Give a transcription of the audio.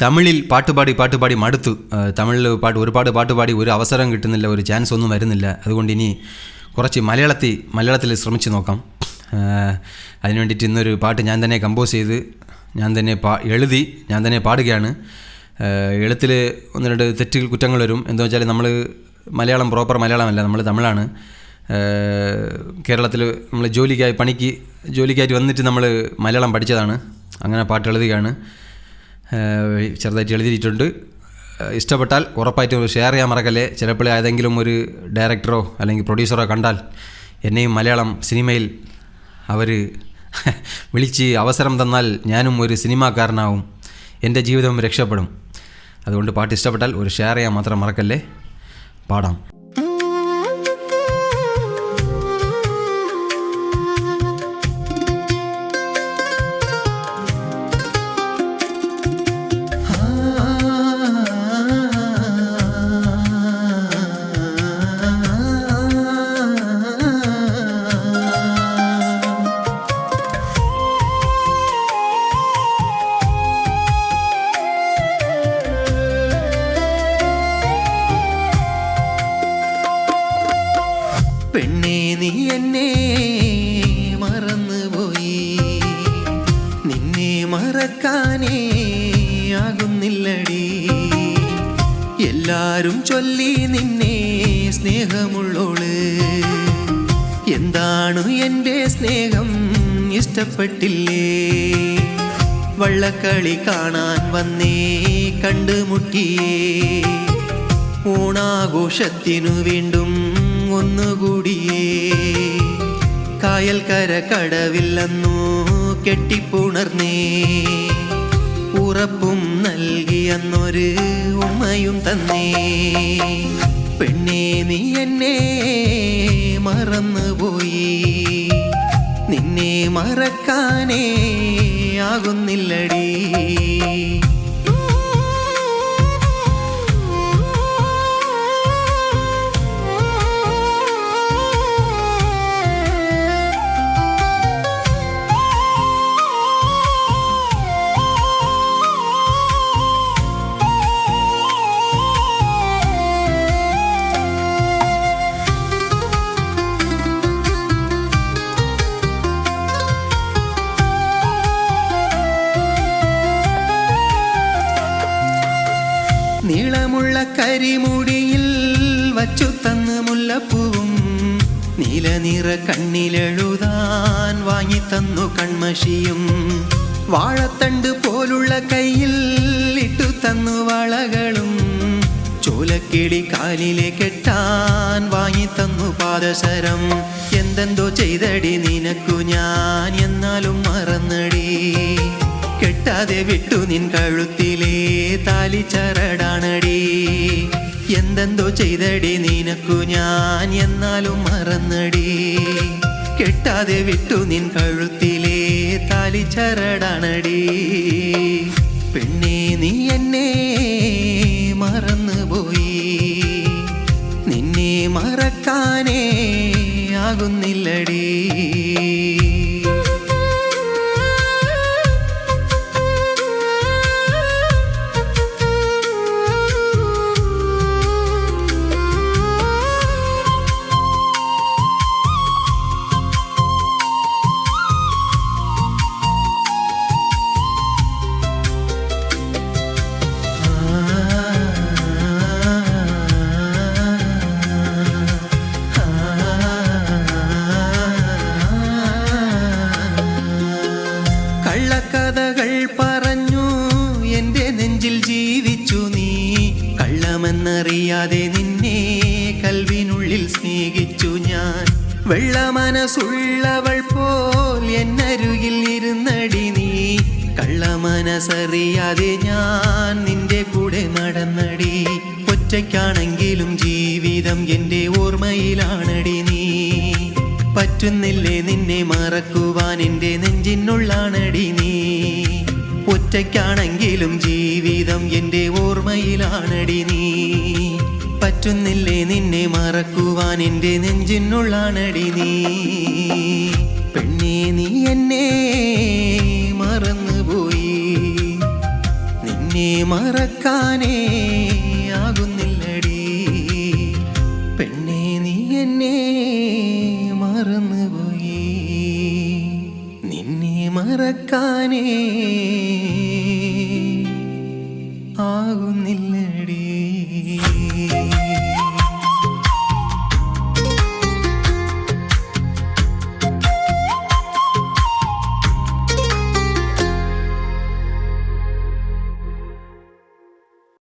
തമിഴിൽ പാട്ടുപാടി മടുത്തു. തമിഴിൽ ഒരുപാട് പാട്ടുപാടി ഒരു അവസരം കിട്ടുന്നില്ല, ഒരു ചാൻസ് ഒന്നും വരുന്നില്ല. അതുകൊണ്ട് ഇനി കുറച്ച് മലയാളത്തിൽ ശ്രമിച്ച് നോക്കാം. അതിന് വേണ്ടിയിട്ട് ഇന്നൊരു പാട്ട് ഞാൻ തന്നെ കമ്പോസ് ചെയ്ത് ഞാൻ തന്നെ എഴുതി ഞാൻ തന്നെ പാടുകയാണ്. എഴുത്തിൽ ഒന്ന് രണ്ട് തെറ്റുകൾ കുറ്റങ്ങൾ വരും. എന്താ വെച്ചാൽ നമ്മൾ മലയാളം പ്രോപ്പർ മലയാളമല്ല, നമ്മൾ തമിഴാണ്. കേരളത്തിൽ നമ്മൾ ജോലിക്കായിട്ട് വന്നിട്ട് നമ്മൾ മലയാളം പഠിച്ചതാണ്. അങ്ങനെ പാട്ട് എഴുതുകയാണ്. ചെറുതായിട്ട് എഴുതിയിട്ടുണ്ട്. ഇഷ്ടപ്പെട്ടാൽ ഉറപ്പായിട്ടും ഷെയർ ചെയ്യാൻ മറക്കല്ലേ. ചിലപ്പോൾ ഏതെങ്കിലും ഒരു ഡയറക്ടറോ അല്ലെങ്കിൽ പ്രൊഡ്യൂസറോ കണ്ടാൽ എന്നെയും മലയാളം സിനിമയിൽ അവർ വിളിച്ച് അവസരം തന്നാൽ ഞാനും ഒരു സിനിമാക്കാരനാവും, എൻ്റെ ജീവിതം രക്ഷപ്പെടും. അതുകൊണ്ട് പാട്ട് ഇഷ്ടപ്പെട്ടാൽ ഒരു ഷെയർ ചെയ്യാൻ മാത്രം മറക്കല്ലേ. പാടാം. പെണ്ണേ നീ എന്നെ മറന്നുപോയി, നിന്നെ മറക്കാനേ ആകുന്നില്ലടി. എല്ലാരും ചൊല്ലി നിന്നെ സ്നേഹമുള്ളോള്, എന്താണ് എൻ്റെ സ്നേഹം ഇഷ്ടപ്പെട്ടില്ലേ? വള്ളക്കളി കാണാൻ വന്നേ കണ്ടുമുട്ടിയേ, ഓണാഘോഷത്തിനു വീണ്ടും ഒന്നുകൂടിയേ. കായൽക്കര കടവില്ലെന്നു കെട്ടിപ്പുണർന്നേ, ഉറപ്പും നൽകിയെന്നൊരു ഉമ്മയും തന്നേ. പെണ്ണേ നീ എന്നെ മറന്നുപോയി, നിന്നെ മറക്കാനേ ആകുന്നില്ലടി. നീളമുള്ള കരിമുടിയിൽ വച്ചു തന്ന് മുല്ലപ്പൂവും, നീലനിറ കണ്ണിലെഴുതാൻ വാങ്ങിത്തന്നു കൺമഷിയും, വാഴത്തണ്ട് പോലുള്ള കയ്യിൽ ഇട്ടു തന്നു വളകളും, ചോലക്കിളി കാലിലെ കെട്ടാൻ വാങ്ങിത്തന്നു പാദസരം. എന്തെന്തോ ചെയ്തടി നിനക്കു ഞാൻ എന്നാലും മറന്നടി, കെട്ടാതെ വിട്ടു നിൻ കഴുത്തിലെ താലിച്ചരടാണടി. എന്തെന്തോ ചെയ്തടി നിനക്കു ഞാൻ എന്നാലും മറന്നടി, കെട്ടാതെ വിട്ടു നിൻ കഴുത്തിലെ താലിച്ചരടാണടി. പെണ്ണേ നീ എന്നെ മറന്നുപോയി, നിന്നെ മറക്കാനേ ആകുന്നില്ലടി. കള്ളക്കഥകൾ പറഞ്ഞു എൻ്റെ നെഞ്ചിൽ ജീവിച്ചു നീ, കള്ളമെന്നറിയാതെ നിന്നെ കൽവിനുള്ളിൽ സ്നേഹിച്ചു ഞാൻ. വെള്ള മനസ്സുള്ളവൾ പോൽ എന്നരുകിൽ ഇരുന്നടി നീ, കള്ളമനസ്സറിയാതെ ഞാൻ നിന്റെ കൂടെ നടന്നടി. ഒറ്റയ്ക്കാണെങ്കിലും ജീവിതം എൻ്റെ ഓർമ്മയിലാണടി നീ, പറ്റുന്നില്ലേ നിന്നെ മറക്കുവാൻ എൻ്റെ നെഞ്ചിനുള്ളാണടി നീ. ഒറ്റയ്ക്കാണെങ്കിലും ജീവിതം എൻ്റെ ഓർമ്മയിലാണടി നീ, പറ്റുന്നില്ലേ നിന്നെ മറക്കുവാൻ എൻ്റെ നെഞ്ചിനുള്ളാണടി നീ. പെണ്ണേ നീ എന്നെ മറന്നുപോയി, നിന്നെ നിന്നെ മറക്കാനേ ആകുന്നില്ലടി പെണ്ണേ നീ എന്നെ മറന്നുപോയി നിന്നെ മറക്കാനേ ആകുന്നില്ലടി